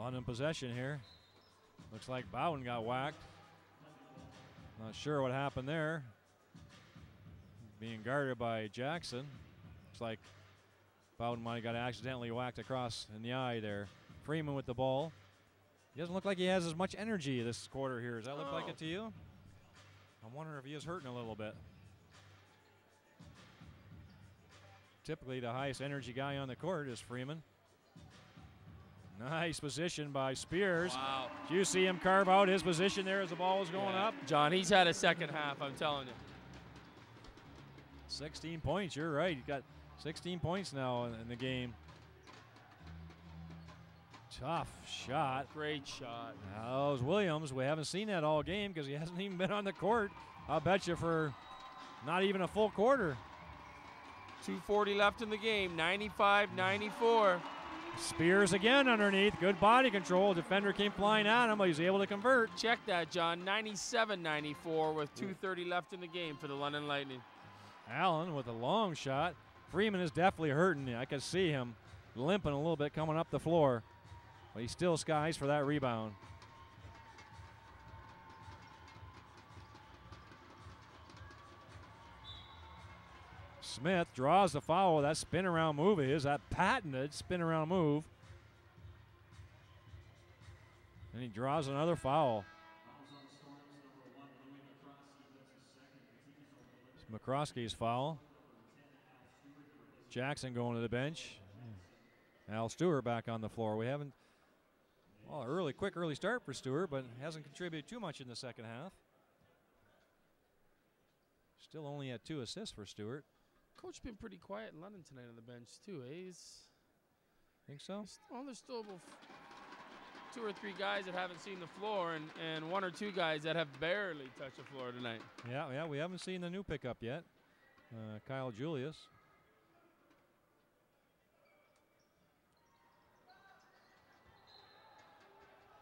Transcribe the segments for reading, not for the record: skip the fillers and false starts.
London possession here. Looks like Bowden got whacked. Not sure what happened there. Being guarded by Jackson. Looks like Bowden might have got accidentally whacked across in the eye there. Freeman with the ball. He doesn't look like he has as much energy this quarter here. Does that look like it to you? I'm wondering if he is hurting a little bit. Typically the highest energy guy on the court is Freeman. Nice position by Spears. Wow. Did you see him carve out his position there as the ball was going up? John, he's had a second half, I'm telling you. 16 points, you're right. He's got 16 points now in the game. Tough shot. Great shot. Now, those Williams, we haven't seen that all game because he hasn't even been on the court. I'll bet you for not even a full quarter. 2:40 left in the game, 95-94. Spears again underneath. Good body control. Defender came flying at him, but he's able to convert. Check that, John. 97-94 with 2:30 left in the game for the London Lightning. Allen with a long shot. Freeman is definitely hurting. I could see him limping a little bit coming up the floor, but he still skies for that rebound. Smith draws the foul. That spin around move is that patented spin around move. And he draws another foul. It's McCroskey's foul. Jackson going to the bench. Al Stewart back on the floor. We haven't, well, quick early start for Stewart, but hasn't contributed too much in the second half. Still only at 2 assists for Stewart. Coach been pretty quiet in London tonight on the bench too. Think so? There's still about 2 or 3 guys that haven't seen the floor, and 1 or 2 guys that have barely touched the floor tonight. Yeah, we haven't seen the new pickup yet. Kyle Julius.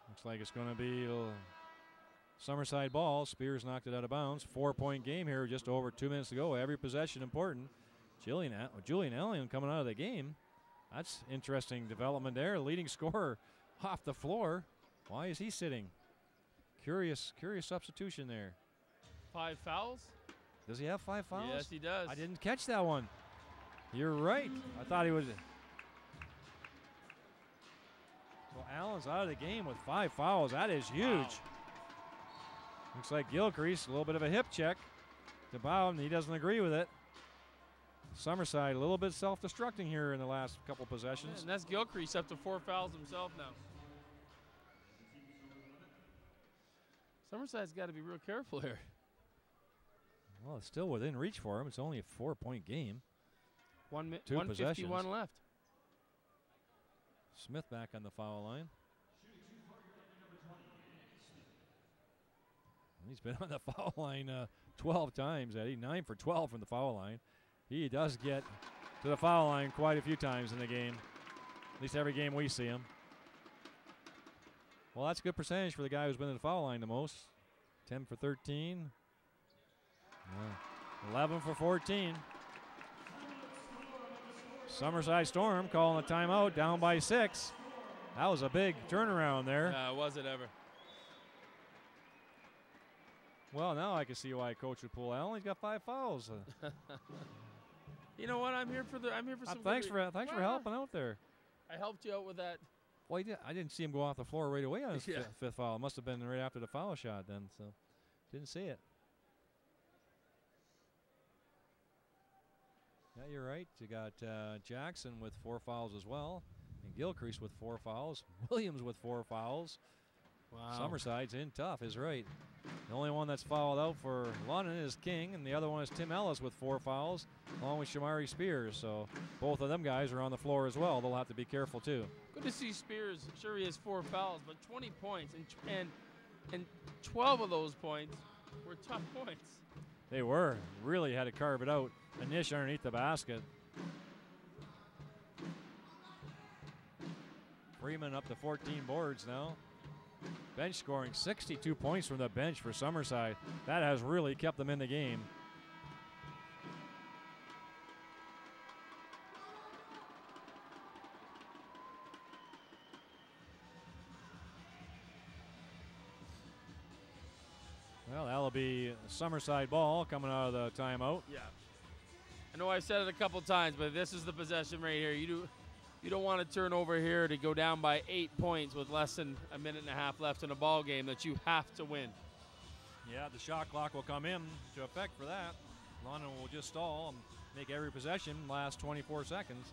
Looks like it's going to be Summerside ball. Spears knocked it out of bounds. 4-point game here, just over 2 minutes to go. Every possession important. Julian Allen coming out of the game. That's interesting development there. Leading scorer off the floor. Why is he sitting? Curious substitution there. 5 fouls? Does he have 5 fouls? Yes, he does. I didn't catch that one. You're right. I thought he would. So Allen's out of the game with 5 fouls. That is huge. Wow. Looks like Gilcrease, a little bit of a hip check to Bowden. He doesn't agree with it. Summerside a little bit self-destructing here in the last couple possessions. Yeah, and that's Gilcrease up to 4 fouls himself now. Summerside's got to be real careful here. Well, it's still within reach for him. It's only a 4-point game. 151 left. Smith back on the foul line. He's been on the foul line 12 times, Eddie. 9 for 12 from the foul line. He does get to the foul line quite a few times in the game. At least every game we see him. Well, that's a good percentage for the guy who's been in the foul line the most. 10 for 13. 11 for 14. Summerside Storm calling a timeout, down by 6. That was a big turnaround there. Was it ever? Well, now I can see why Coach would pull Allen. He's got 5 fouls. You know what? I'm here for some. Thanks for helping out there. I helped you out with that. Well, I didn't see him go off the floor right away on his fifth foul. It must have been right after the foul shot then, so didn't see it. Yeah, you're right. You got Jackson with 4 fouls as well, and Gilcrease with 4 fouls. Williams with 4 fouls. Wow. Summerside's in tough, is right. The only one that's fouled out for London is King, and the other one is Tim Ellis with 4 fouls, along with Shamari Spears. So both of them guys are on the floor as well. They'll have to be careful too. Good to see Spears. Sure, he has 4 fouls, but 20 points, and 12 of those points were tough points. They were. Really had to carve it out. A niche underneath the basket. Freeman up to 14 boards now. Bench scoring 62 points from the bench for Summerside. That has really kept them in the game. That'll be Summerside ball coming out of the timeout. Yeah. I know I've said it a couple times, but this is the possession right here. You don't want to turn over here to go down by 8 points with less than a minute and a half left in a ball game that you have to win. Yeah, the shot clock will come in to effect for that. London will just stall and make every possession last 24 seconds.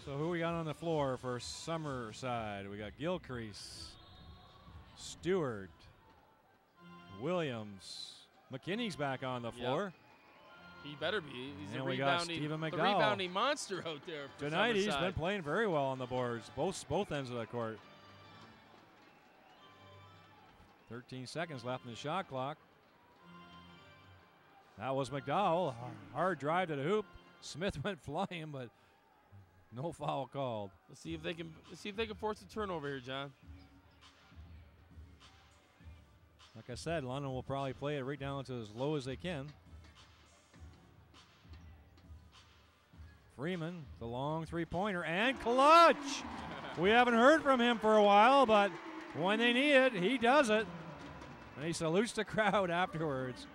So who we got on the floor for Summerside? We got Gilcrease, Stewart, Williams, McKinney's back on the floor. He better be. He's and a we got Stephen the McDowell. rebounding monster out there. For Tonight he's Summerside. been playing very well on the boards, both ends of the court. 13 seconds left in the shot clock. That was McDowell. Hard drive to the hoop. Smith went flying, but no foul called. Let's see if they can force a turnover here, John. Like I said, London will probably play it right down to as low as they can. Freeman, the long three-pointer, and clutch! We haven't heard from him for a while, but when they need it, he does it. And he salutes the crowd afterwards.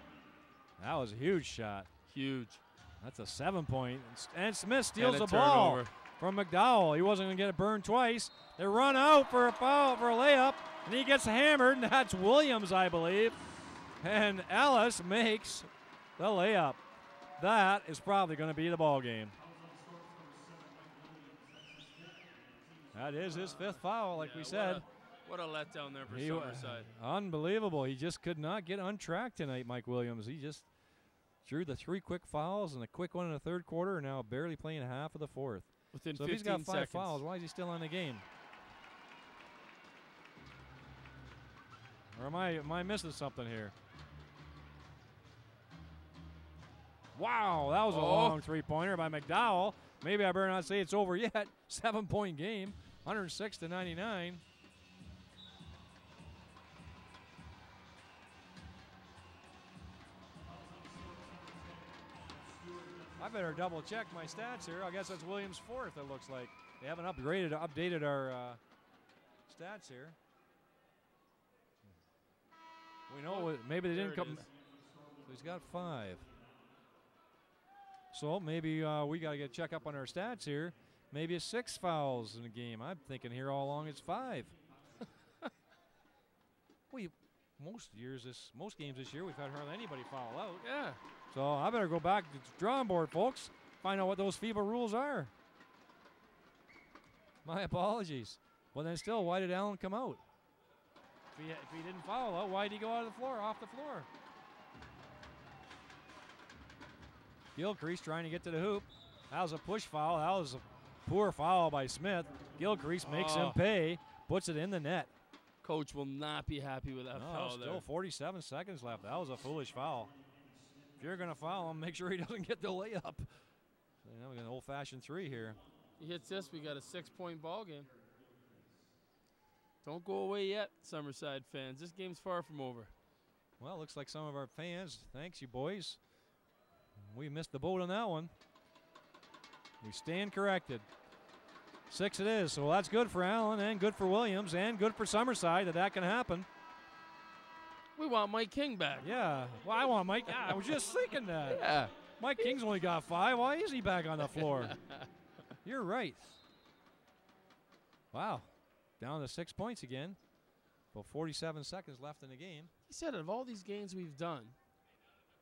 That was a huge shot. Huge. That's a 7-point. And Smith steals And the ball turnover from McDowell. He wasn't going to get it burned twice. They run out for a foul, for a layup, and he gets hammered, and that's Williams, I believe. And Ellis makes the layup. That is probably going to be the ball game. That is his 5th foul, like we said. What a letdown there for Summerside. Unbelievable. He just could not get on track tonight, Mike Williams. He just drew the 3 quick fouls and a quick one in the 3rd quarter, and now barely playing half of the 4th. Within so 15 if he's got 5 seconds. fouls, why is he still in the game? Or am I missing something here? Wow, that was a long 3-pointer by McDowell. Maybe I better not say it's over yet. 7-point game, 106-99. I better double check my stats here. I guess that's Williams' 4th, it looks like. They haven't updated our stats here. We know maybe they didn't come. So he's got 5. So maybe we got to check up on our stats here. Maybe it's 6 fouls in a game. I'm thinking here all along it's 5. Most games this year we've had hardly anybody foul out. Yeah. So I better go back to the drawing board, folks. Find out what those FIBA rules are. My apologies. But then still, why did Allen come out? If he didn't foul out, why did he go off the floor? Gilcrease trying to get to the hoop. That was a push foul. That was a poor foul by Smith. Gilcrease makes him pay, puts it in the net. Coach will not be happy with that foul Still there. 47 seconds left. That was a foolish foul. If you're going to foul him, make sure he doesn't get the layup. So now we got an old-fashioned 3 here. He hits this, we got a 6-point ball game. Don't go away yet, Summerside fans. This game's far from over. Well, looks like some of our fans, thanks you boys. We missed the boat on that one. We stand corrected. 6 it is, so that's good for Allen and good for Williams and good for Summerside that can happen. We want Mike King back. Yeah, well, I want Mike. I was just thinking that. Yeah. Mike King's only got 5. Why is he back on the floor? You're right. Wow. Down to 6 points again. About 47 seconds left in the game. He said of all these games we've done,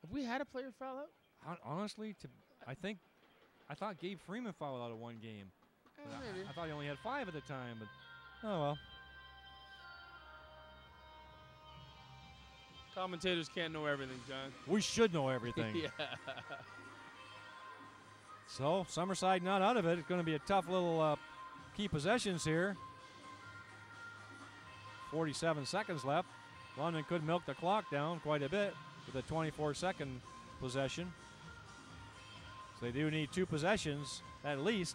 have we had a player foul out? Honestly, I thought Gabe Freeman fouled out of one game. Maybe. I thought he only had 5 at the time, but oh well. Commentators can't know everything, John. We should know everything. Yeah. So Summerside not out of it. It's going to be a tough little key possessions here. 47 seconds left. London could milk the clock down quite a bit with a 24-second possession. So they do need 2 possessions at least